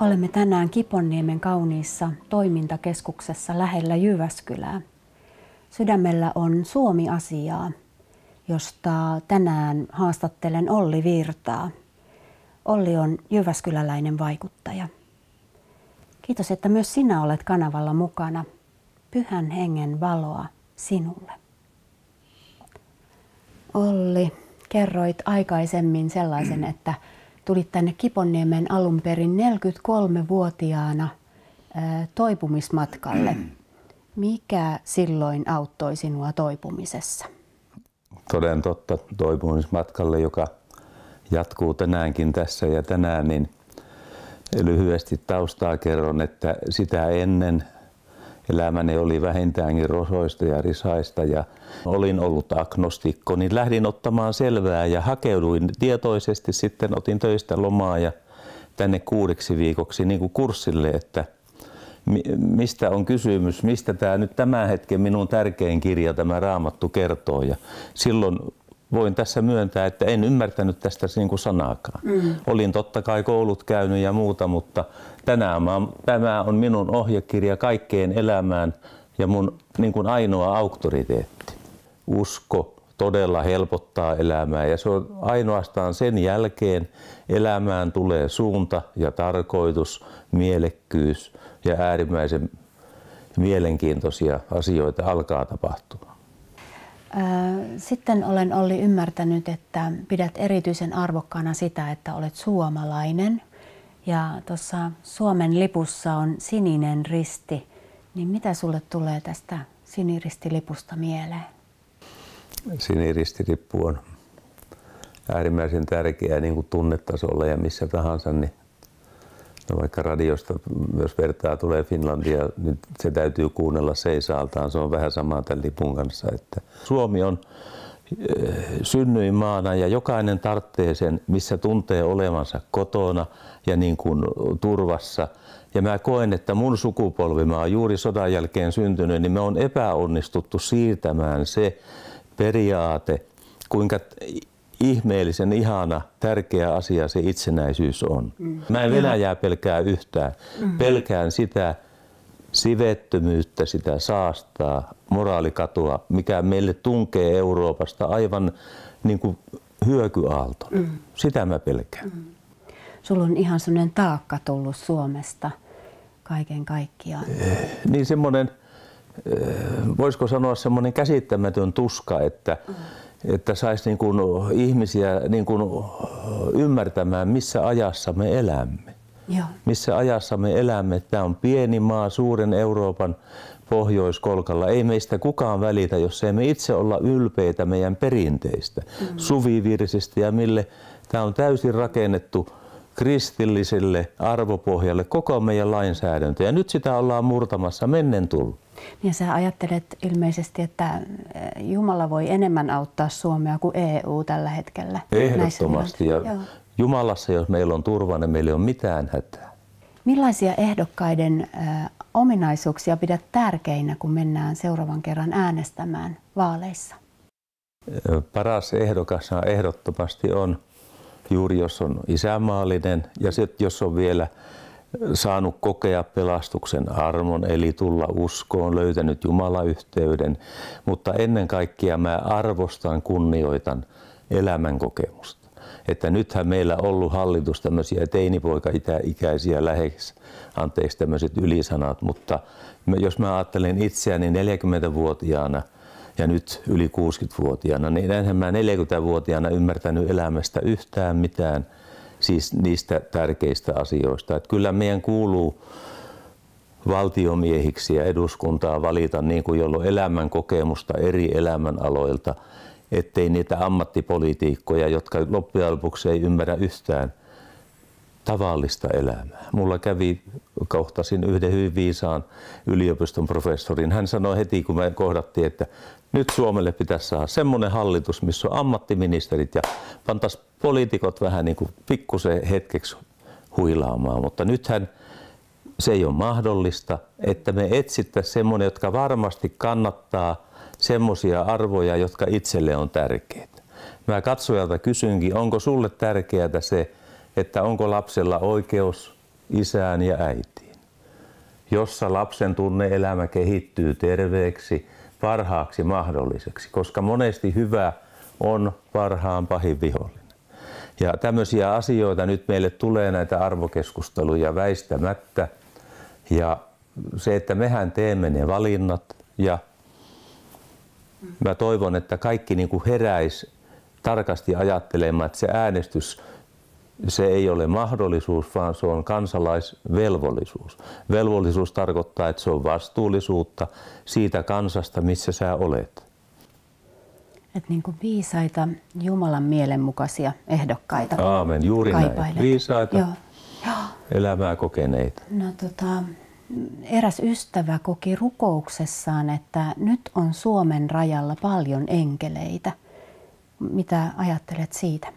Olemme tänään Kiponniemen kauniissa toimintakeskuksessa lähellä Jyväskylää. Sydämellä on Suomi-asiaa, josta tänään haastattelen Olli Virtaa. Olli on jyväskyläläinen vaikuttaja. Kiitos, että myös sinä olet kanavalla mukana. Pyhän hengen valoa sinulle. Olli, kerroit aikaisemmin sellaisen, että tulit tänne Kiponniemen alun perin 43-vuotiaana toipumismatkalle. Mikä silloin auttoi sinua toipumisessa? Toden totta, toipumismatkalle, joka jatkuu tänäänkin tässä ja tänään, niin lyhyesti taustaa kerron, että sitä ennen elämäni oli vähintäänkin rosoista ja risaista ja olin ollut agnostikko, niin lähdin ottamaan selvää ja hakeuduin tietoisesti, sitten otin töistä lomaa ja tänne 6 viikoksi niin kuin kurssille, että mistä on kysymys, mistä tämä nyt tämän hetken minun tärkein kirja, tämä Raamattu kertoo. Ja silloin voin tässä myöntää, että en ymmärtänyt tästä niin kuin sanaakaan. Olin totta kai koulut käynyt ja muuta, mutta tämä on minun ohjekirja kaikkeen elämään ja mun niin kuin ainoa auktoriteetti. Usko todella helpottaa elämää ja se on ainoastaan sen jälkeen elämään tulee suunta ja tarkoitus, mielekkyys ja äärimmäisen mielenkiintoisia asioita alkaa tapahtua. Sitten olen Olli ymmärtänyt, että pidät erityisen arvokkaana sitä, että olet suomalainen. Ja tuossa Suomen lipussa on sininen risti. Niin mitä sulle tulee tästä siniristilipusta mieleen? Siniristilippu on äärimmäisen tärkeä niin kuin tunnetasolla ja missä tahansa. Niin vaikka radiosta myös vertaa tulee Finlandia, nyt se täytyy kuunnella seisaaltaan. Se on vähän sama tämän lipun kanssa. Että Suomi on synnyinmaana ja jokainen tarvitsee sen, missä tuntee olevansa kotona ja niin kuin turvassa. Ja mä koen, että mun sukupolvi, mä oon juuri sodan jälkeen syntynyt, niin me on epäonnistuttu siirtämään se periaate, kuinka ihmeellisen ihana, tärkeä asia se itsenäisyys on. Mä en Venäjää pelkää yhtään. Pelkään sitä sivettömyyttä, sitä saastaa, moraalikatoa, mikä meille tunkee Euroopasta aivan niin kuin hyökyaalto. Sitä mä pelkään. Sulla on ihan sellainen taakka tullut Suomesta kaiken kaikkiaan. Niin semmoinen, voisiko sanoa semmoinen käsittämätön tuska, että saisi niin kuin ihmisiä niin kuin ymmärtämään, missä ajassa me elämme. Joo. Missä ajassa me elämme. Tämä on pieni maa suuren Euroopan pohjoiskolkalla. Ei meistä kukaan välitä, jos ei me itse olla ylpeitä meidän perinteistä, suvivirsistä ja mille tämä on täysin rakennettu kristilliselle arvopohjalle koko meidän lainsäädäntö. Ja nyt sitä ollaan murtamassa mennen tullut. Ja sä ajattelet ilmeisesti, että Jumala voi enemmän auttaa Suomea kuin EU tällä hetkellä. Ehdottomasti. Ja Jumalassa, jos meillä on turva, niin meillä ei ole mitään hätää. Millaisia ehdokkaiden ominaisuuksia pidät tärkeinä, kun mennään seuraavan kerran äänestämään vaaleissa? Paras ehdokas ehdottomasti on juuri jos on isänmaallinen ja jos on vielä saanut kokea pelastuksen armon, eli tulla uskoon, löytänyt Jumalayhteyden, mutta ennen kaikkea mä arvostan, kunnioitan elämän kokemusta. Että nythän meillä on ollut hallitus tämmöisiä teinipoika-ikäisiä lähes, anteeksi tämmöiset ylisanat, mutta jos mä ajattelen itseäni 40-vuotiaana ja nyt yli 60-vuotiaana, niin enhän mä 40-vuotiaana ymmärtänyt elämästä yhtään mitään, siis niistä tärkeistä asioista. Että kyllä meidän kuuluu valtiomiehiksi ja eduskuntaa valita niin kuin jolla on elämän kokemusta eri elämänaloilta, ettei niitä ammattipolitiikkoja, jotka loppujen lopuksi ei ymmärrä yhtään tavallista elämää. Mulla kohtasin yhden hyvin viisaan yliopiston professorin. Hän sanoi heti, kun me kohdattiin, että nyt Suomelle pitäisi saada semmoinen hallitus, missä on ammattiministerit ja pantaisiin poliitikot vähän niin kuin pikkusen hetkeksi huilaamaan. Mutta nythän se ei ole mahdollista, että me etsittäisiin semmoinen, jotka varmasti kannattaa semmoisia arvoja, jotka itselle on tärkeitä. Mä katsojalta kysynkin, onko sulle tärkeää se, että onko lapsella oikeus isään ja äitiin, jossa lapsen tunne-elämä kehittyy terveeksi, parhaaksi mahdolliseksi, koska monesti hyvä on parhaan pahin vihollinen. Ja tämmöisiä asioita nyt meille tulee, näitä arvokeskusteluja väistämättä. Ja se, että mehän teemme ne valinnat, ja mä toivon, että kaikki niin kuin heräisi tarkasti ajattelemaan, että se äänestys, se ei ole mahdollisuus, vaan se on kansalaisvelvollisuus. Velvollisuus tarkoittaa, että se on vastuullisuutta siitä kansasta, missä sä olet. Että niin kuin viisaita, Jumalan mielenmukaisia ehdokkaita. Aamen, juuri näin. Viisaita, Joo. elämää kokeneita. No, eräs ystävä koki rukouksessaan, että nyt on Suomen rajalla paljon enkeleitä. Mitä ajattelet siitä?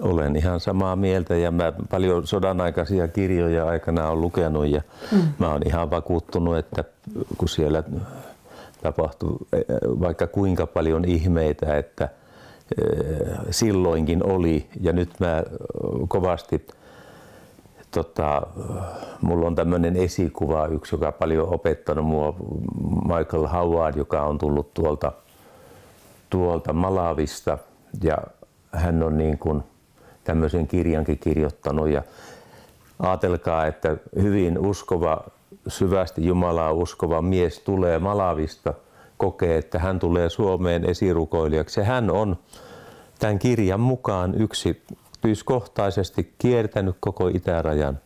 Olen ihan samaa mieltä, ja mä paljon sodanaikaisia kirjoja aikana olen lukenut, ja mä oon ihan vakuuttunut, että kun siellä tapahtuu vaikka kuinka paljon ihmeitä, että silloinkin oli, ja nyt mä kovasti mulla on tämmöinen esikuva, yksi, joka on paljon opettanut mua, Michael Howard, joka on tullut tuolta Malavista, ja hän on niin kuin tämmöisen kirjankin kirjoittanut, ja ajatelkaa, että hyvin uskova, syvästi Jumalaa uskova mies tulee Malavista, kokee, että hän tulee Suomeen esirukoilijaksi, ja hän on tämän kirjan mukaan yksityiskohtaisesti kiertänyt koko itärajan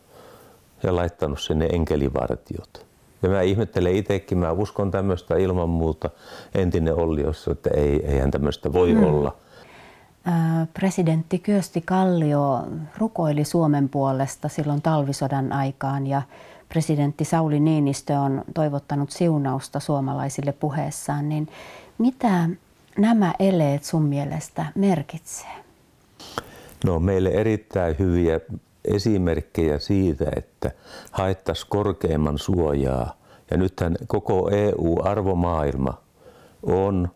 ja laittanut sinne enkelivartiot. Ja mä ihmettelen itsekin, mä uskon tämmöistä ilman muuta, entinen Olliossa, että eihän tämmöistä voi olla. Presidentti Kyösti Kallio rukoili Suomen puolesta silloin talvisodan aikaan, ja presidentti Sauli Niinistö on toivottanut siunausta suomalaisille puheessaan. Niin mitä nämä eleet sun mielestä merkitsee? No, meille erittäin hyviä esimerkkejä siitä, että haettaisiin korkeimman suojaa. Ja nythän koko EU-arvomaailma on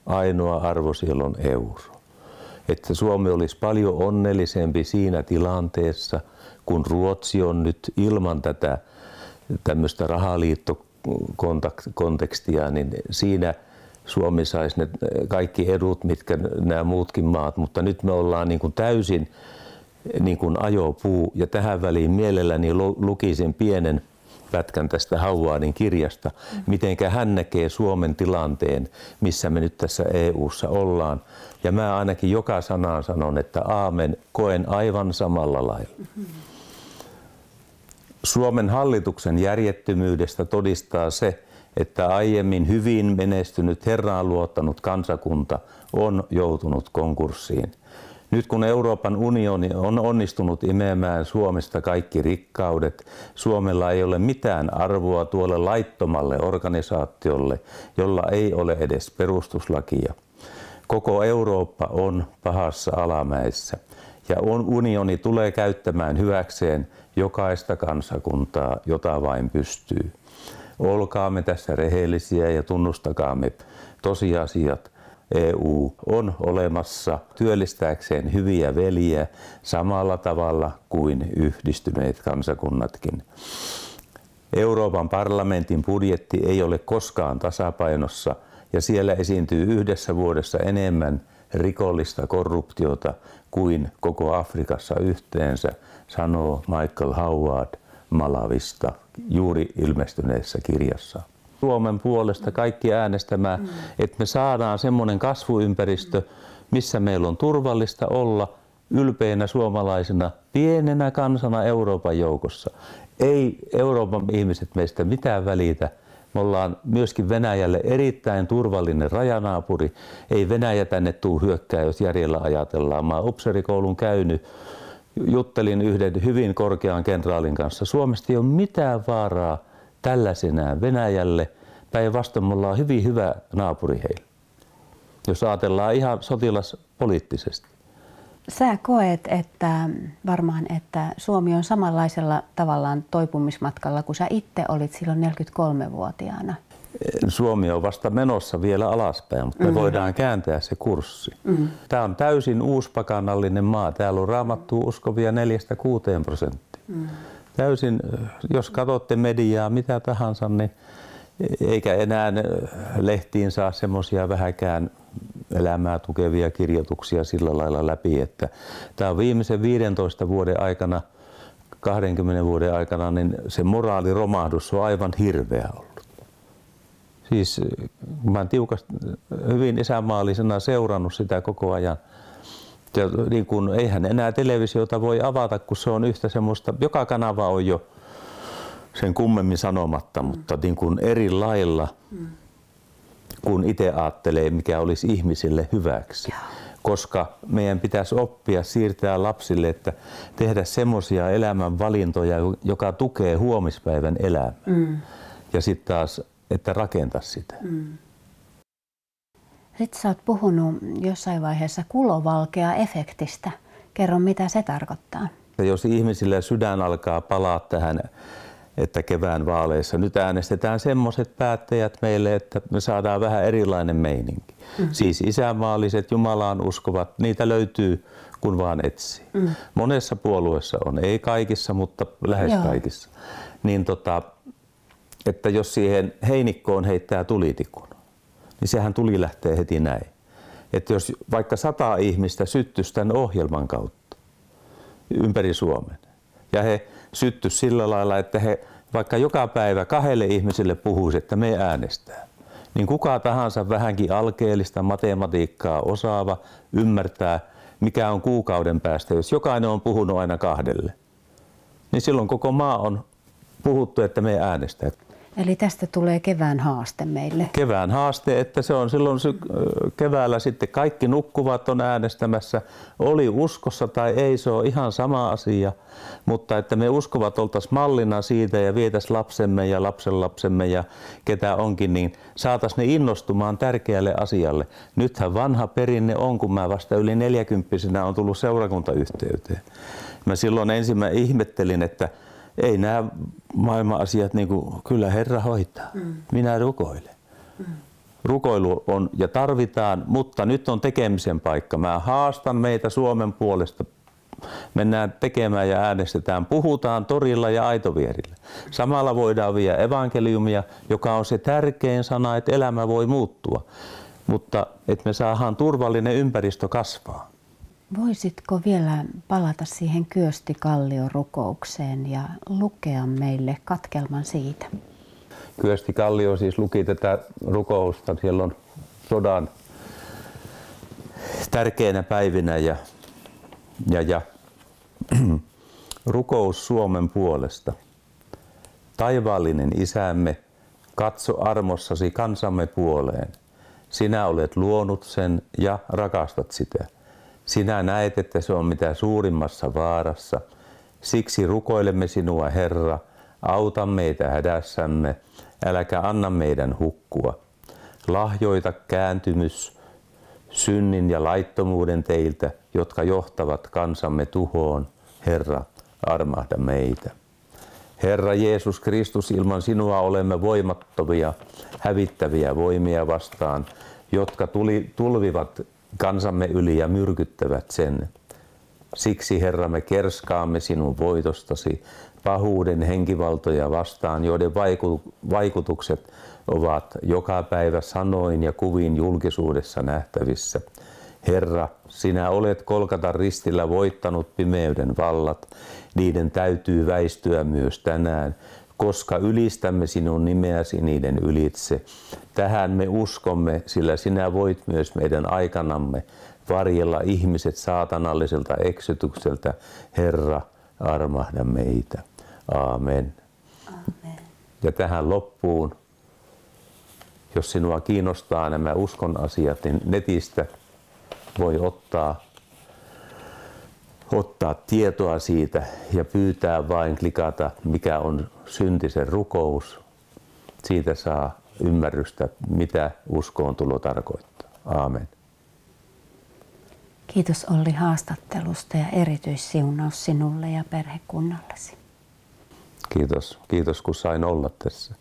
ainoa arvo, siellä on euro. Että Suomi olisi paljon onnellisempi siinä tilanteessa, kun Ruotsi on nyt ilman tätä tämmöistä rahaliittokontekstia, niin siinä Suomi saisi ne kaikki edut, mitkä nämä muutkin maat, mutta nyt me ollaan niin kuin täysin niin kuin ajopuu, ja tähän väliin mielelläni lukisin pienen pätkän tästä Howardin kirjasta, mitenkä hän näkee Suomen tilanteen, missä me nyt tässä EU:ssa ollaan. Ja mä ainakin joka sanaan sanon, että aamen, koen aivan samalla lailla. Suomen hallituksen järjettömyydestä todistaa se, että aiemmin hyvin menestynyt Herraan luottanut kansakunta on joutunut konkurssiin. Nyt kun Euroopan unioni on onnistunut imemään Suomesta kaikki rikkaudet, Suomella ei ole mitään arvoa tuolle laittomalle organisaatiolle, jolla ei ole edes perustuslakia. Koko Eurooppa on pahassa alamäessä, ja unioni tulee käyttämään hyväkseen jokaista kansakuntaa, jota vain pystyy. Olkaamme tässä rehellisiä ja tunnustakaamme tosiasiat. EU on olemassa työllistääkseen hyviä veljiä samalla tavalla kuin yhdistyneet kansakunnatkin. Euroopan parlamentin budjetti ei ole koskaan tasapainossa, ja siellä esiintyy yhdessä vuodessa enemmän rikollista korruptiota kuin koko Afrikassa yhteensä, sanoo Michael Howard Malavista juuri ilmestyneessä kirjassa. Suomen puolesta kaikki äänestämään, että me saadaan semmoinen kasvuympäristö, missä meillä on turvallista olla ylpeinä suomalaisina, pienenä kansana Euroopan joukossa. Ei Euroopan ihmiset meistä mitään välitä. Me ollaan myöskin Venäjälle erittäin turvallinen rajanaapuri. Ei Venäjä tänne tuu hyökkää, jos järjellä ajatellaan. Mä oon upseerikoulun käynyt, juttelin yhden hyvin korkean kenraalin kanssa. Suomesta ei ole mitään vaaraa tällaisenään Venäjälle. Päinvastoin me ollaan hyvin hyvä naapuri heille, jos ajatellaan ihan sotilaspoliittisesti. Sä koet, että Suomi on samanlaisella tavallaan toipumismatkalla kuin sä itse olit silloin 43-vuotiaana. Suomi on vasta menossa vielä alaspäin, mutta me voidaan kääntää se kurssi. Tämä on täysin uuspakanallinen maa. Täällä on Raamattuun uskovia 4–6%. Täysin, jos katsotte mediaa, mitä tahansa, niin eikä enää lehtiin saa semmoisia vähäkään elämää tukevia kirjoituksia sillä lailla läpi, että tämä on viimeisen 15 vuoden aikana, 20 vuoden aikana, niin se moraaliromahdus on aivan hirveä ollut. Siis mä oon hyvin isänmaallisena seurannut sitä koko ajan. Ja niin kun, eihän enää televisiota voi avata, kun se on yhtä semmoista, joka kanava on jo sen kummemmin sanomatta, mutta niin kun eri lailla, kun itse ajattelee, mikä olisi ihmisille hyväksi. Koska meidän pitäisi oppia siirtää lapsille, että tehdä semmoisia elämänvalintoja, joka tukee huomispäivän elämää. Ja sitten taas, että rakentaa sitä. Sitten sä oot puhunut jossain vaiheessa kulovalkea-efektistä. Kerro, mitä se tarkoittaa. Jos ihmisille sydän alkaa palaa tähän, että kevään vaaleissa nyt äänestetään semmoiset päättäjät meille, että me saadaan vähän erilainen meininki. Siis isänmaalliset, Jumalaan uskovat, niitä löytyy kun vaan etsii. Monessa puolueessa on, ei kaikissa, mutta lähes kaikissa. Niin että jos siihen heinikkoon heittää tulitikun, niin sehän tuli lähtee heti näin. Että jos vaikka 100 ihmistä syttyisi tämän ohjelman kautta ympäri Suomen, ja he syttyisi sillä lailla, että he vaikka joka päivä 2 ihmiselle puhuisi, että me äänestää, niin kuka tahansa vähänkin alkeellista matematiikkaa osaava ymmärtää, mikä on kuukauden päästä, jos jokainen on puhunut aina 2, niin silloin koko maa on puhuttu, että me äänestää. Eli tästä tulee kevään haaste meille. Kevään haaste, että se on silloin keväällä sitten kaikki nukkuvat on äänestämässä. Oli uskossa tai ei, se on ihan sama asia. Mutta että me uskovat oltaisiin mallina siitä ja vietäisiin lapsemme ja lapsenlapsemme ja ketä onkin, niin saataisiin ne innostumaan tärkeälle asialle. Nythän vanha perinne on, kun mä vasta yli 40-vuotiaana on tullut seurakuntayhteyteen. Mä silloin ensimmäinen ihmettelin, että ei nämä maailman asiat, niin kuin, kyllä Herra hoitaa. Minä rukoilen. Rukoilu on ja tarvitaan, mutta nyt on tekemisen paikka. Mä haastan meitä Suomen puolesta. Mennään tekemään ja äänestetään. Puhutaan torilla ja aitovierillä. Samalla voidaan viedä evankeliumia, joka on se tärkein sana, että elämä voi muuttua. Mutta että me saadaan turvallinen ympäristö kasvaa. Voisitko vielä palata siihen Kyösti Kallion rukoukseen ja lukea meille katkelman siitä? Kyösti Kallio siis luki tätä rukousta silloin sodan tärkeinä päivinä ja rukous Suomen puolesta. Taivaallinen Isämme, katso armossasi kansamme puoleen. Sinä olet luonut sen ja rakastat sitä. Sinä näet, että se on mitä suurimmassa vaarassa. Siksi rukoilemme sinua, Herra, auta meitä hädässämme, äläkä anna meidän hukkua. Lahjoita kääntymys, synnin ja laittomuuden teiltä, jotka johtavat kansamme tuhoon. Herra, armahda meitä. Herra Jeesus Kristus, ilman sinua olemme voimattomia, hävittäviä voimia vastaan, jotka tulvivat kansamme yli ja myrkyttävät sen. Siksi, Herra, me kerskaamme sinun voitostasi pahuuden henkivaltoja vastaan, joiden vaikutukset ovat joka päivä sanoin ja kuvin julkisuudessa nähtävissä. Herra, sinä olet Golgatan ristillä voittanut pimeyden vallat. Niiden täytyy väistyä myös tänään, koska ylistämme sinun nimeäsi niiden ylitse. Tähän me uskomme, sillä sinä voit myös meidän aikanamme varjella ihmiset saatanalliselta eksytykseltä. Herra, armahda meitä. Aamen. Amen. Ja tähän loppuun, jos sinua kiinnostaa nämä uskon asiat, niin netistä voi ottaa tietoa siitä ja pyytää vain klikata, mikä on syntisen rukous. Siitä saa ymmärrystä, mitä uskoontulo tarkoittaa. Aamen. Kiitos Olli haastattelusta ja erityissiunaus sinulle ja perhekunnallesi. Kiitos kun sain olla tässä.